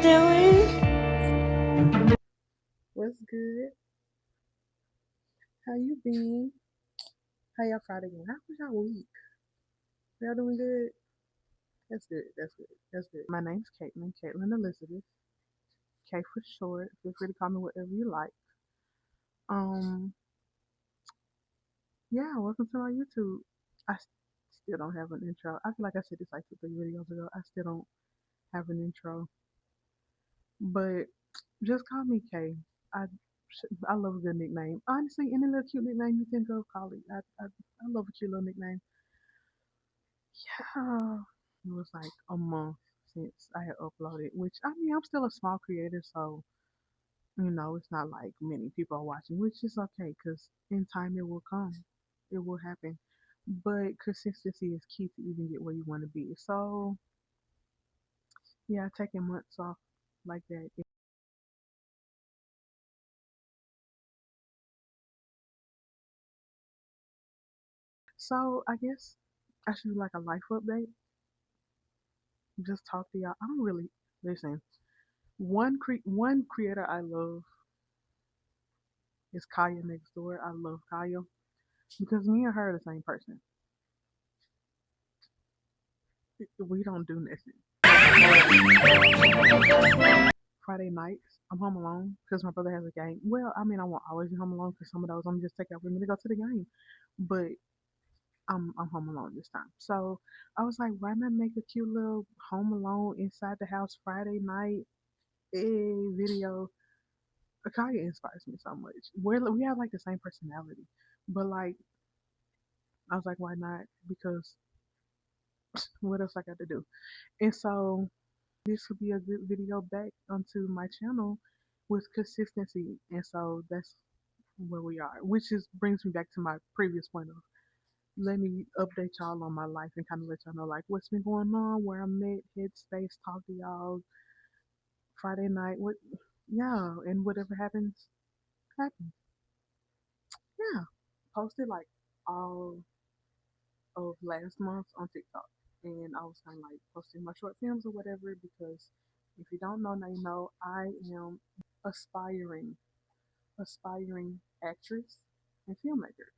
doing? What's good? How you been? How y'all Friday going? How was y'all week? Y'all doing good? That's good. That's good. That's good. My name's Caitlin Elizabeth. K for short. Feel free to call me whatever you like. Um, yeah, welcome to my YouTube. Still don't have an intro. I feel like I said this like 2, 3 videos ago. I still don't have an intro. But just call me K. I I love a good nickname. Honestly, any little cute nickname you think of, call it. I love a cute little nickname. Yeah, it was like a month since I had uploaded, which I mean, I'm still a small creator, so it's not like many people are watching, which is okay because in time it will come, it will happen. But consistency is key to even get where you want to be. So, yeah, taking months off like that. So, I guess I should do like a life update, just talk to y'all. I don't really listen. One creator I love is Kaya next door. I love Kaya because me and her are the same person. We don't do nothing. Friday nights, I'm home alone because my brother has a game. Well, I mean, I won't always be home alone because some of those I'm just take out with me to go to the game. But I'm home alone this time. So I was like, why not make a cute little home alone inside the house Friday night video? Kaya inspires me so much. We have like the same personality, but like I was like, why not? Because what else I got to do? And so this would be a good video back onto my channel with consistency. And so that's where we are, which is brings me back to my previous point of let me update y'all on my life and kind of let y'all know like what's been going on, where I'm at, headspace, talk to y'all Friday night, what yeah, and whatever happens. Yeah. Posted like all of last month on TikTok. And I was kind of like posting my short films or whatever because if you don't know, now you know I am aspiring, aspiring actress and filmmaker.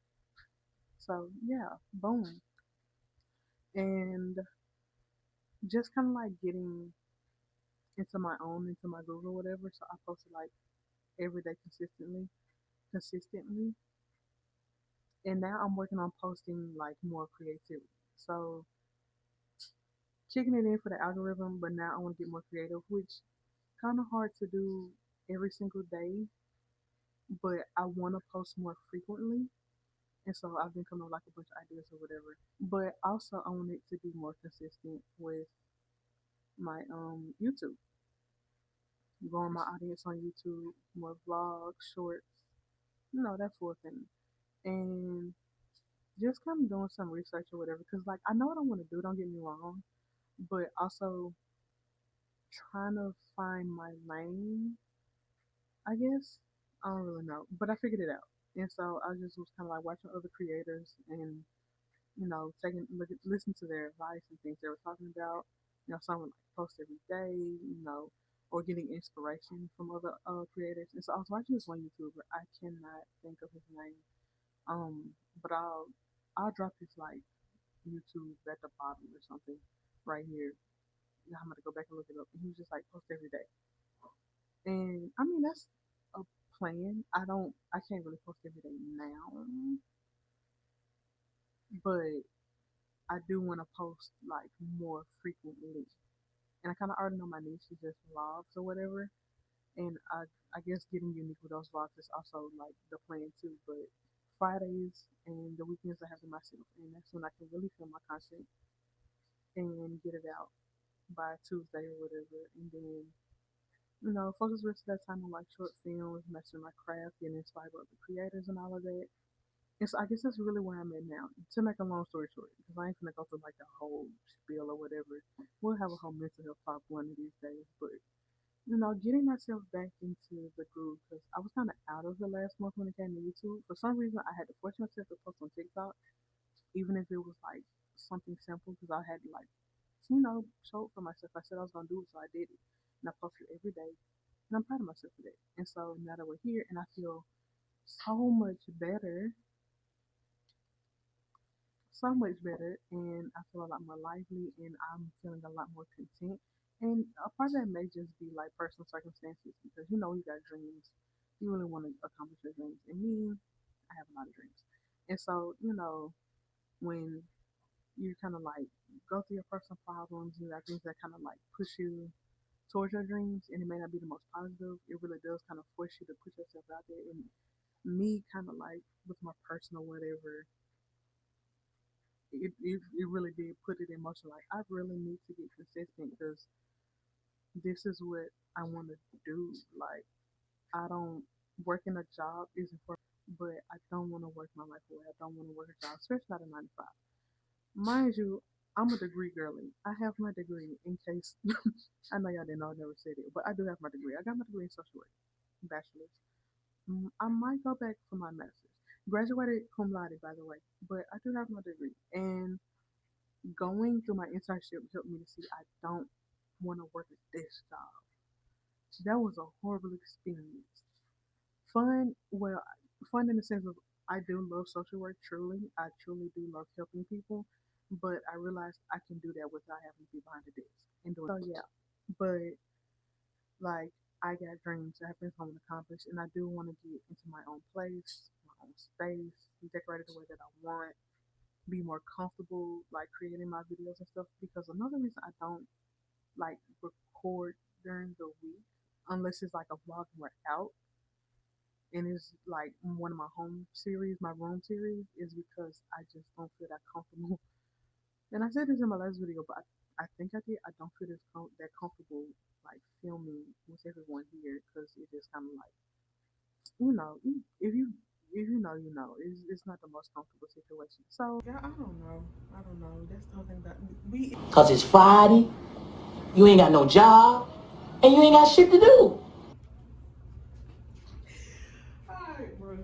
So yeah, boom. And just kind of like getting into my Google, whatever. So I posted like every day consistently. And now I'm working on posting like more creativity. So kicking it in for the algorithm, but now I want to get more creative, which kind of hard to do every single day, but I want to post more frequently. And so I've been coming up like a bunch of ideas or whatever. But also I want it to be more consistent with my YouTube, growing my audience on YouTube, more vlogs, shorts, that sort of thing. And just kind of doing some research or whatever. Because like I know what I want to do, don't get me wrong, but also trying to find my lane, I guess. I don't really know, but I figured it out. And so I just was kind of like watching other creators and taking listen to their advice and things they were talking about. Someone like post every day, or getting inspiration from other creators. And so I was watching this one YouTuber. I cannot think of his name. But I'll drop his like YouTube at the bottom or something right here. I'm gonna go back and look it up. And he was just like post every day. And I mean that's a plan. I can't really post every day now, but I do want to post like more frequently. And I kind of already know my niche is just vlogs or whatever. And I guess getting unique with those vlogs is also like the plan too. But Fridays and the weekends I have to myself, and that's when I can really film my content and get it out by Tuesday or whatever. And then focus the rest of that time on like short films, mastering my craft, getting inspired by other creators and all of that. And so I guess that's really where I'm at now. To make a long story short, because I ain't gonna go through like a whole spiel or whatever. We'll have a whole mental health talk one of these days. But getting myself back into the groove because I was kind of out of the last month when it came to YouTube. For some reason, I had to force myself to post on TikTok, even if it was like something simple, because I had to like show it for myself. I said I was gonna do it, so I did it. and I post it every day, and I'm proud of myself for that. And so now that we're here, and I feel so much better, so much better, and I feel a lot more lively, and I'm feeling a lot more content. And a part of that may just be like personal circumstances because you got dreams, you really want to accomplish your dreams. And me, I have a lot of dreams, and so when you kind of like go through your personal problems, you got things that kind of like push you towards your dreams, and it may not be the most positive. It really does kind of force you to put yourself out there. And me, kind of like with my personal whatever, it really did put it in motion. Like I really need to get consistent because this is what I want to do. Like I don't working a job isn't for, but I don't want to work my life away. I don't want to work a job, especially not a 9 to 5. Mind you, I'm a degree girly. I have my degree in case I know y'all didn't know I never said it, but I do have my degree. I got my degree in social work, bachelor's. I might go back for my master's. Graduated cum laude, by the way, but I do have my degree. And going through my internship helped me to see I don't want to work at this job. That was a horrible experience. Fun, well, fun in the sense of I do love social work, truly. I truly do love helping people, but I realized I can do that without having to be behind a desk and doing. So yeah, but like I got dreams, I have things I want to accomplish, and I do want to get into my own place, my own space, decorate it the way that I want, be more comfortable like creating my videos and stuff. Because another reason I don't like record during the week unless it's like a vlog and we're out and it's like one of my home series, my room series, is because I just don't feel that comfortable. And I said this in my last video, but I think I did. I don't feel that comfortable like filming with everyone here because it just kind of like you know if you know it's not the most comfortable situation. So yeah, I don't know. That's the whole thing about we. Cause it's Friday, you ain't got no job, and you ain't got shit to do. Alright, bro.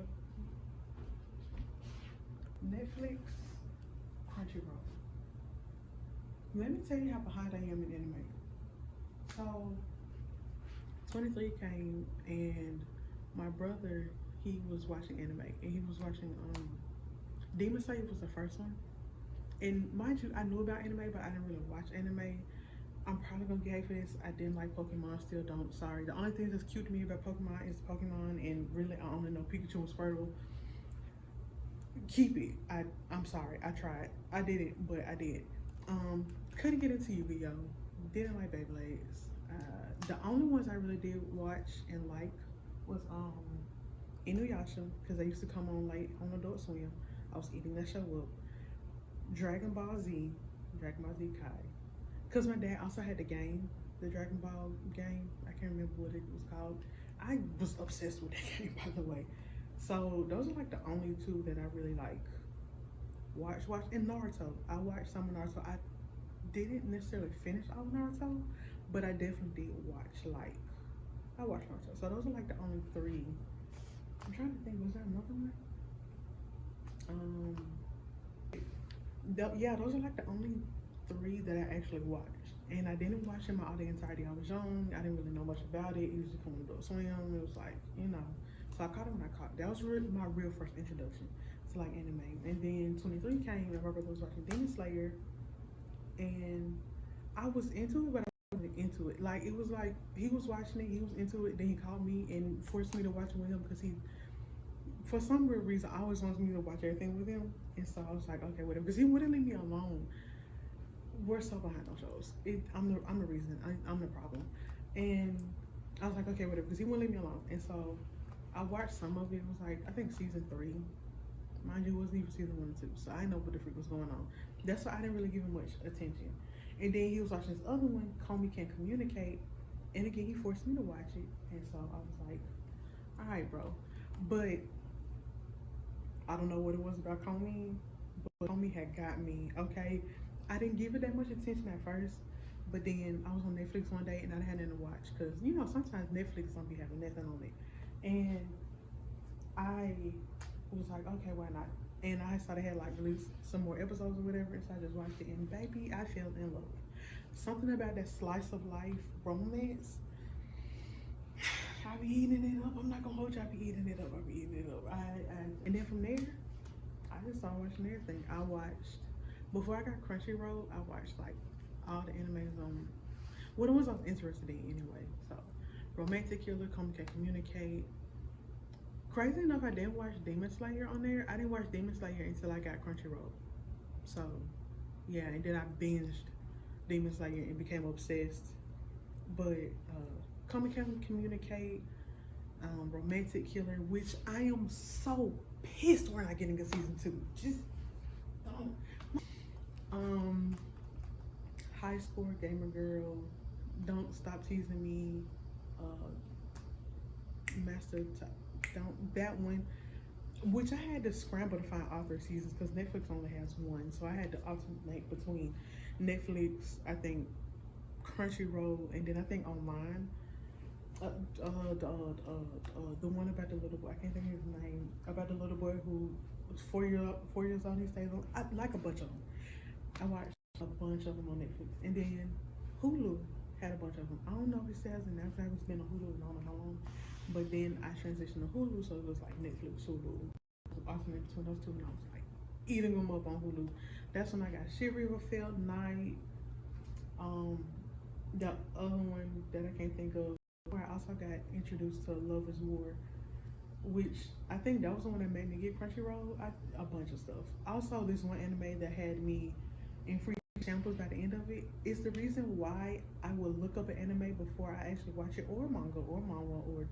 Netflix, Crunchyroll. Let me tell you how behind I am in anime. So 23 came and my brother he was watching anime and he was watching Demon Slayer was the first one. And mind you, I knew about anime, but I didn't really watch anime. I'm probably gonna get hate for this. I didn't like Pokemon, still don't. Sorry. The only thing that's cute to me about Pokemon is Pokemon, and really I only know Pikachu and Squirtle. Keep it. I'm sorry. I tried. I did it, but I did. Couldn't get into Yu-Gi-Oh. Didn't like Beyblades. The only ones I really did watch and like was Inuyasha because they used to come on late on Adult Swim. I was eating that show up. Dragon Ball Z, Dragon Ball Z Kai. Because my dad also had the game, the Dragon Ball game. I can't remember what it was called. I was obsessed with that game, by the way. So those are like the only two that I really like. Watch, and Naruto. I watched some of Naruto. I didn't necessarily finish all of Naruto, but I definitely did watch like I watched Naruto. So those are like the only three. I'm trying to think. Was there another one? Um, yeah, those are like the only three that I actually watched. And I didn't watch them all the entirety. I was young. I didn't really know much about it. It used to come on Adult Swim. It was like, So I caught it when I caught it. That was really my real first introduction to like anime. And then 23 came and my brother was watching Demon Slayer. And I was into it, but I wasn't into it. Like, it was like he was watching it, he was into it. Then he called me and forced me to watch it with him because for some weird reason, always wants me to watch everything with him. And so I was like, okay, whatever. Because he wouldn't leave me alone. We're so behind on shows. I'm the reason. I'm the problem. And I was like, okay, whatever. Because he wouldn't leave me alone. And so I watched some of it. It was like, I think season 3. Mind you, it wasn't even season 1 and 2. So I didn't know what the freak was going on. That's why I didn't really give him much attention. And then he was watching this other one, Call Me Can't Communicate. And again, he forced me to watch it. And so I was like, all right, bro. But I don't know what it was about Comey, but Comey had got me, okay? I didn't give it that much attention at first, but then I was on Netflix one day and I had nothing to watch because, sometimes Netflix don't be having nothing on it. And I was like, okay, why not? And I saw they had like released some more episodes or whatever, and so I just watched it. And baby, I fell in love. Something about that slice of life romance I be eating it up. I'm not gonna hold you. I be eating it up. I be eating it up. And then from there, I just started watching everything. I watched before I got Crunchyroll. I watched like all the animes on. Well, the ones I was interested in anyway. So, Romantic Killer, Kwaykae Communicate. Crazy enough, I didn't watch Demon Slayer on there. I didn't watch Demon Slayer until I got Crunchyroll. So, yeah, and then I binged Demon Slayer and became obsessed. But Kwaykae Communicate, Romantic Killer, which I am so pissed we're not getting a season 2. Just don't. High Score Gamer Girl, Don't Stop Teasing Me, don't that one, which I had to scramble to find author seasons because Netflix only has one, so I had to alternate between Netflix, I think Crunchyroll, and then I think online. The one about the little boy, I can't think of his name. About the little boy who was 4 years old. He stays on. I like a bunch of them. I watched a bunch of them on Netflix, and then Hulu had a bunch of them. I don't know if it says, and that's it's been on Hulu and I don't know how long. But then I transitioned to Hulu, so it was like Netflix, Hulu. I was alternating between those two, and I was like eating them up on Hulu. That's when I got Shiver Felt Night. The other one that I can't think of, where I also got introduced to Love is War, which I think that was the one that made me get Crunchyroll. A bunch of stuff. Also, this one anime that had me in free shambles by the end of it is the reason why I would look up an anime before I actually watch it, or manga, or manga, or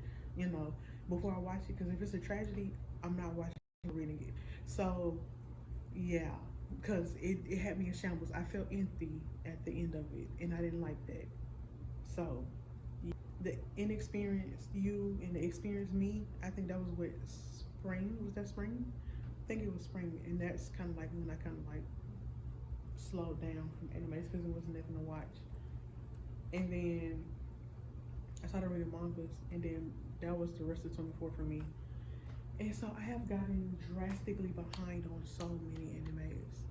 before I watch it. Because if it's a tragedy, I'm not watching or reading it. So, yeah, because it had me in shambles. I felt empty at the end of it, and I didn't like that. So, the inexperienced you and the experienced me, I think that was what spring, was that spring? I think it was spring, and that's kind of like when I kind of like slowed down from animes because there was nothing to watch. And then I started reading mangas, and then that was the rest of 24 for me. And so I have gotten drastically behind on so many animes.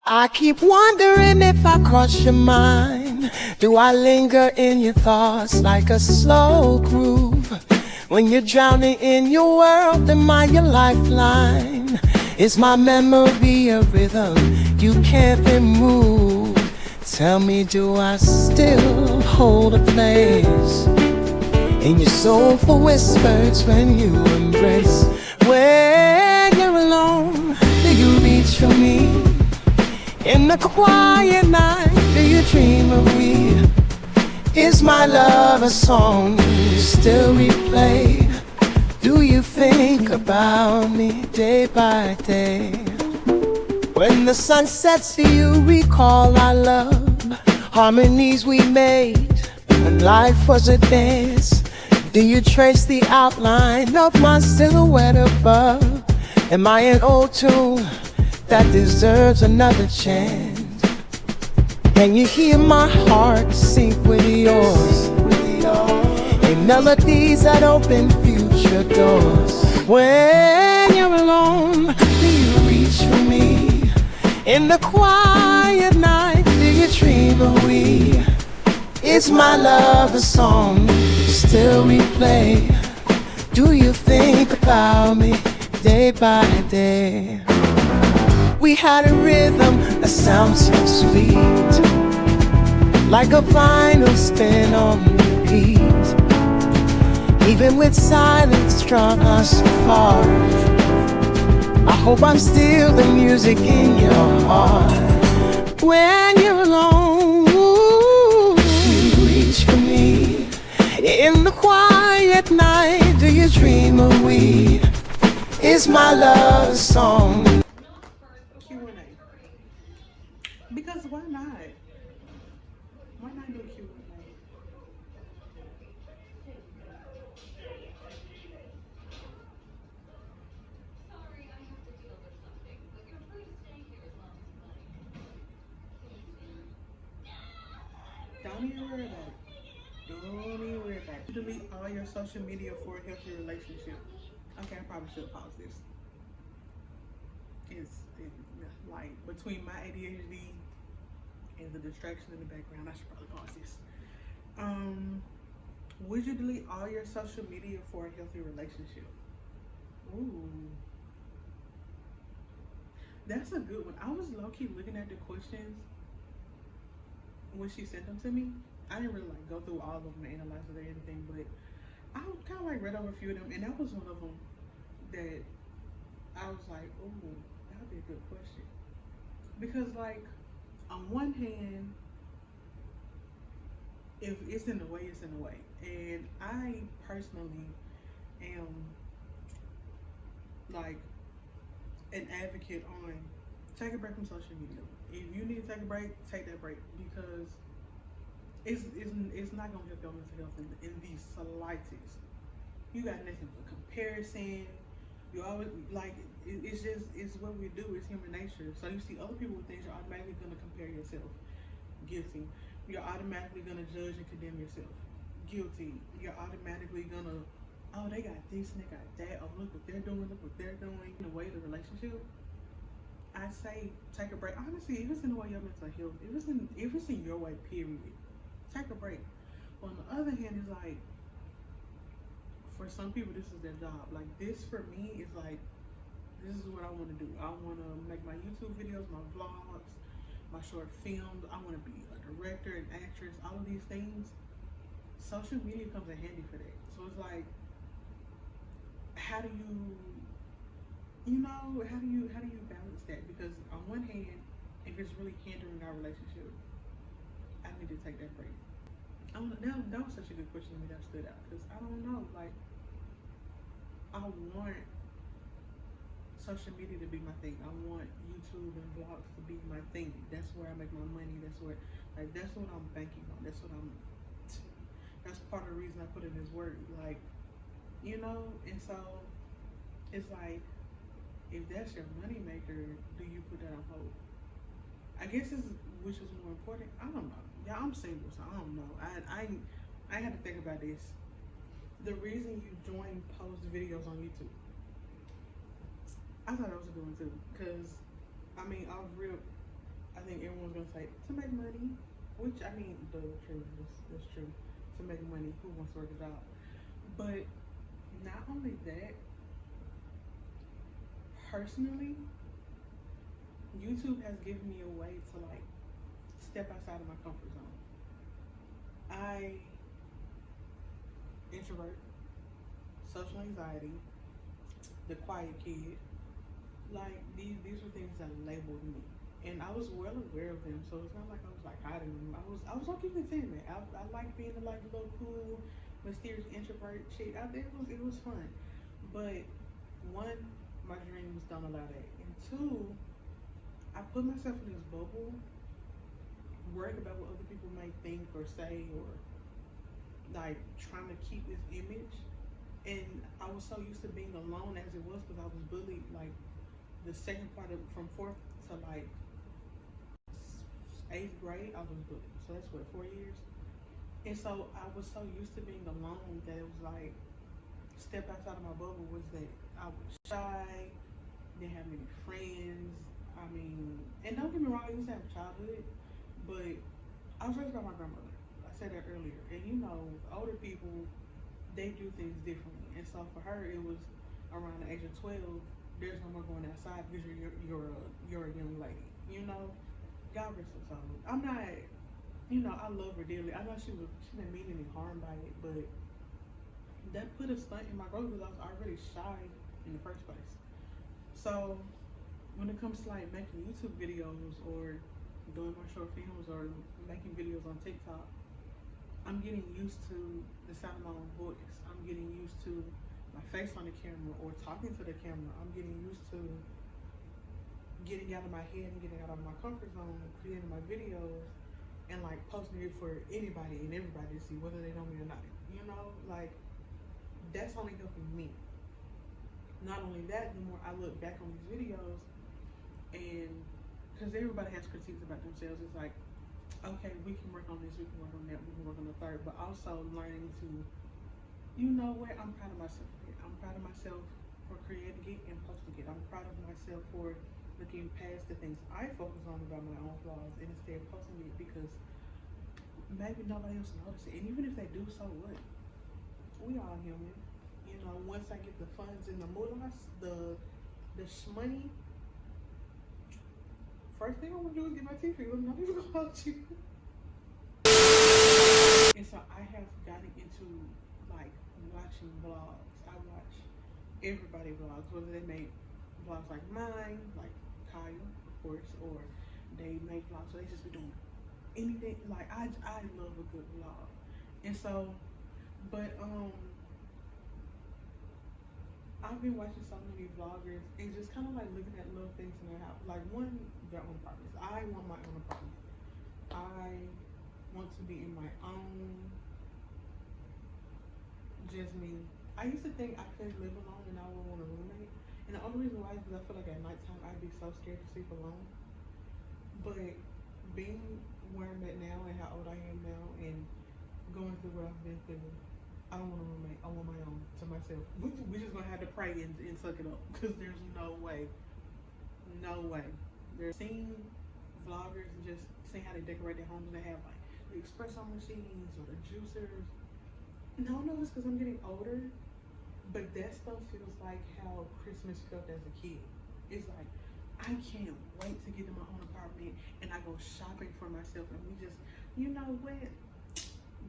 I keep wondering if I cross your mind. Do I linger in your thoughts like a slow groove? When you're drowning in your world, am I your lifeline? Is my memory a rhythm you can't remove? Tell me, do I still hold a place in your soulful whispers when you embrace? When you're alone, do you reach for me? In the quiet night, do you dream of me? Is my love a song you still replay? Do you think about me day by day? When the sun sets, do you recall our love? Harmonies we made when life was a dance. Do you trace the outline of my silhouette above? Am I an old tune that deserves another chance? Can you hear my heart sink with yours? In melodies that open future doors. When you're alone, do you reach for me? In the quiet night, do you dream of we? Is my love a song you still replay? Do you think about me day by day? We had a rhythm that sounds so sweet, like a vinyl spin on repeat. Even with silence drawn us apart, I hope I'm still the music in your heart. When you're alone, you reach for me. In the quiet night, do you dream of we? Is my love a song? Q&A. Because why not? Why not do a Q&A? Don't even worry about it. Don't even worry about it. Delete all your social media for a healthy relationship. Okay, I probably should pause this. It's like between my ADHD and the distraction in the background, I should probably pause this. Would you delete all your social media for a healthy relationship? Ooh, that's a good one. I was low-key looking at the questions when she sent them to me. I didn't really like go through all of them and analyze it or anything, but I kind of like read over a few of them, and that was one of them that I was like, ooh, that would be a good question. Because like, on one hand, if it's in the way, it's in the way. And I personally am like an advocate on take a break from social media. If you need to take a break, take that break, because it's not gonna help your mental health in the slightest. You got nothing but comparison. You always like it's what we do. It's human nature. So you see other people with things, you're automatically gonna compare yourself. Guilty. You're automatically gonna judge and condemn yourself. Guilty. You're automatically gonna, oh, they got this and they got that. Oh, look what they're doing. Look what they're doing. In the way of the relationship, I say take a break. Honestly, if it's in the way of your mental health, if it's in your way, period, take a break. But on the other hand, it's like, for some people, this is their job. Like this for me is like, this is what I want to do. I want to make my YouTube videos, my vlogs, my short films. I want to be a director, an actress, all of these things. Social media comes in handy for that. So it's like, how do you balance that? Because on one hand, if it's really hindering our relationship, I need to take that break. I don't know, that was such a good question to me that stood out, because I don't know, like, I want social media to be my thing. I want YouTube and vlogs to be my thing. That's where I make my money. That's what I'm banking on. That's part of the reason I put in this work. Like, and so it's like, if that's your money maker, do you put that on hold? I guess which is more important. I don't know. Yeah, I'm single, so I don't know. I had to think about this. The reason you join post videos on YouTube, I thought that was a good one too, because I mean, I think everyone's gonna say to make money, which I mean, that's true. To make money, who wants to work a job? But not only that, personally, YouTube has given me a way to like step outside of my comfort zone. I introvert, social anxiety, the quiet kid. Like these were things that labeled me, and I was well aware of them. So it's not like I was like hiding them. I was okay with saying that. I like being the like little cool, mysterious introvert chick. It was fun, but one, my dreams don't allow that, and two, I put myself in this bubble, worried about what other people may think or say, or like trying to keep this image. And I was so used to being alone as it was, because I was bullied like the second part of from 4th to like 8th grade. I was bullied, so that's what, 4 years. And so I was so used to being alone that it was like, step outside of my bubble was that I was shy, didn't have many friends. I mean, and don't get me wrong, I used to have a childhood, but I was raised by my grandmother. I said that earlier. And older people, they do things differently. And so for her, it was around the age of 12, there's no more going outside because you're a young lady. God rest her soul. I'm not, I love her dearly. I know she didn't mean any harm by it, but that put a stunt in my growth because I was already shy in the first place. So when it comes to like making YouTube videos or doing my short films or making videos on TikTok, I'm getting used to the sound of my own voice. I'm getting used to my face on the camera or talking to the camera. I'm getting used to getting out of my head and getting out of my comfort zone, creating my videos, and like posting it for anybody and everybody to see, whether they know me or not. Like that's only helping me. Not only that, the more I look back on these videos, and because everybody has critiques about themselves, it's like, okay, we can work on this, we can work on that, we can work on the third, but also learning to, I'm proud of myself. I'm proud of myself for creating it and posting it. I'm proud of myself for looking past the things I focus on about my own flaws and instead posting it, because maybe nobody else notices it. And even if they do, so what? we all human. You know, once I get the funds and the moolahs, the shmoney, first thing I want to do is get my teeth fixed. I'm not even gonna hold you. And so I have gotten into like watching vlogs. I watch everybody vlogs, whether they make vlogs like mine, like Kyle, of course, or they make vlogs so they just be doing anything. Like I love a good vlog. And so, but I've been watching so many vloggers and just kind of like looking at little things in their house. Like one, their own apartments. I want my own apartment. I want to be in my own, just me. I used to think I couldn't live alone and I would want a roommate. And the only reason why is because I feel like at nighttime I'd be so scared to sleep alone. But being where I'm at now and how old I am now and going through what I've been through, I don't want a roommate. I want my own to myself. We're just gonna have to pray and suck it up because there's no way. No way. They're seeing vloggers and just seeing how they decorate their homes. They have like the espresso machines or the juicers. No, it's because I'm getting older, but that stuff feels like how Christmas felt as a kid. It's like, I can't wait to get in my own apartment and I go shopping for myself and we just, you know what?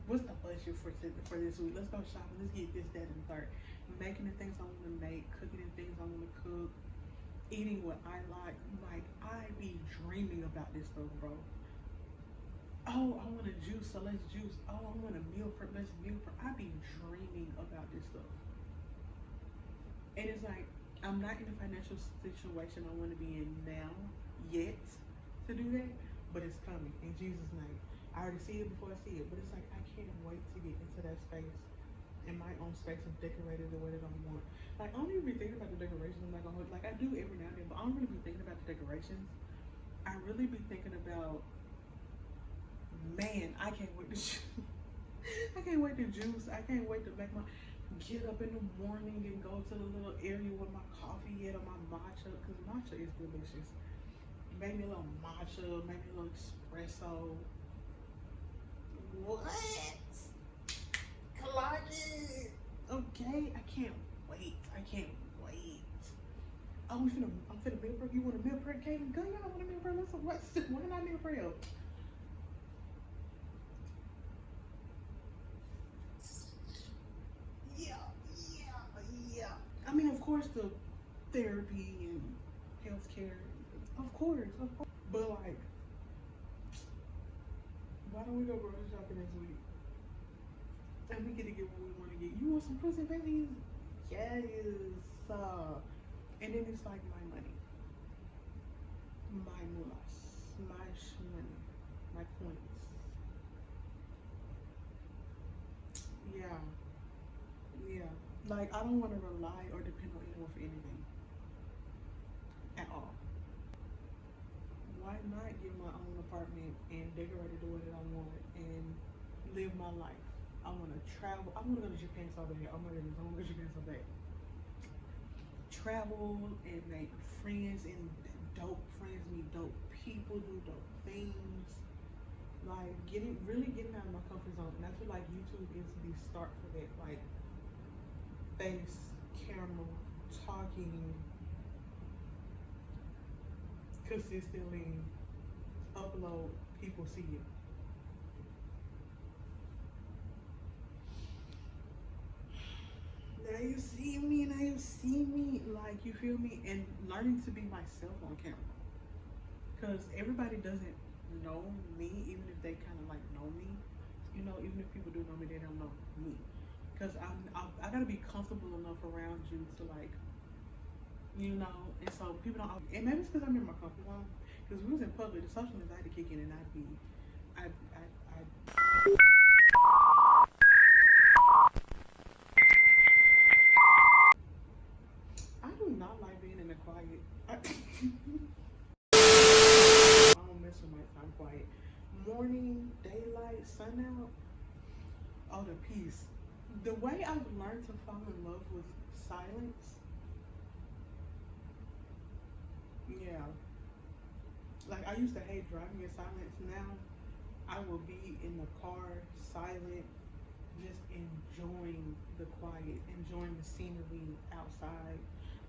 What's the budget for this week? Let's go shopping. Let's get this, that, and third. Making the things I want to make, cooking the things I want to cook, eating what I like. Like, I be dreaming about this stuff, bro. Oh, I want a juice, so let's juice. Oh, I want a meal prep, let's meal prep. I be dreaming about this stuff. And it's like, I'm not in a financial situation I want to be in now, yet, to do that, but it's coming, in Jesus' name. I already see it before I see it, but it's like, I can't wait to get into that space, in my own space of decorating the way that I want. Like, I don't even be thinking about the decorations. I'm not gonna, like, I do every now and then, but I don't really be thinking about the decorations. I really be thinking about, man, I can't wait to I can't wait to juice. I can't wait to get up in the morning and go to the little area where my coffee is or my matcha, because matcha is delicious. Maybe a little matcha, maybe a little espresso. What? Collagen. Okay, I can't wait. Oh, I'm finna meal prep. You want a meal prep, Katie? Go, y'all want a meal prep? Listen, why not meal prep? Yeah. I mean, of course, the therapy and healthcare, of course. But like, why don't we go grocery shopping this week? And we get to get what we want to get. You want some pussy, baby? Yes. And then it's like my money, my moolahs, my shmoney, my coins. Yeah. Like, I don't want to rely or depend on anyone for anything at all. Why not get my own apartment and decorate it the way that I want and live my life? I want to travel. I want to go to Japan so bad. Oh my goodness, I want to go to Japan so bad. Travel and make friends and meet dope people, do dope things. Like, really getting out of my comfort zone. And I feel like YouTube is the start for that. Like, face, camera, talking consistently, upload, people see it. Now you see me, like, you feel me? And learning to be myself on camera. Because everybody doesn't know me, even if they kind of like know me. You know, even if people do know me, they don't know me. Because I gotta be comfortable enough around you to, like, you know, and so people don't, and maybe it's because I'm in my comfort zone. Because we was in public, the social anxiety kick in, and I do not like being in the quiet. I don't miss with nighttime quiet. Morning, daylight, sun out, oh, the peace. The way I've learned to fall in love with silence, yeah. Like, I used to hate driving in silence. Now I will be in the car silent, just enjoying the quiet, enjoying the scenery outside.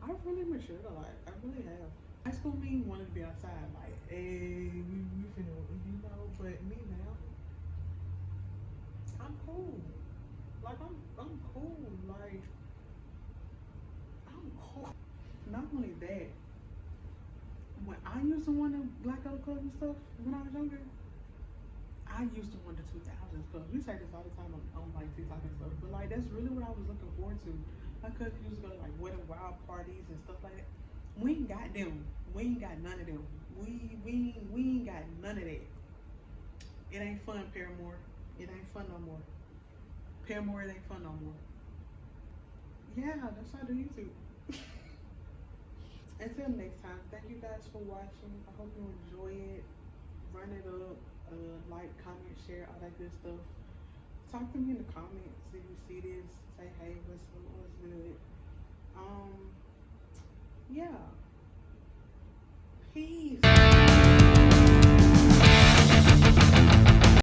I've really matured a lot. I really have. High school me wanted to be outside, like, hey, we finna, but me now, I'm cool. Like, I'm cool. Like, I'm cool. Not only that, when I used to want to Black Color Club and stuff when I was younger, I used to want the 2000s club. We say this all the time on like TikTok and stuff, but like that's really what I was looking forward to. My cousin used to go to like Wet n Wild parties and stuff like that. We ain't got them. We ain't got none of them. We ain't got none of that. It ain't fun, Paramore. It ain't fun no more. Paramore, it ain't fun no more. Yeah, that's how I do YouTube. Until next time, thank you guys for watching. I hope you enjoy it. Run it up, like, comment, share, all that good stuff. Talk to me in the comments if you see this. Say, hey, what's good? Yeah. Peace.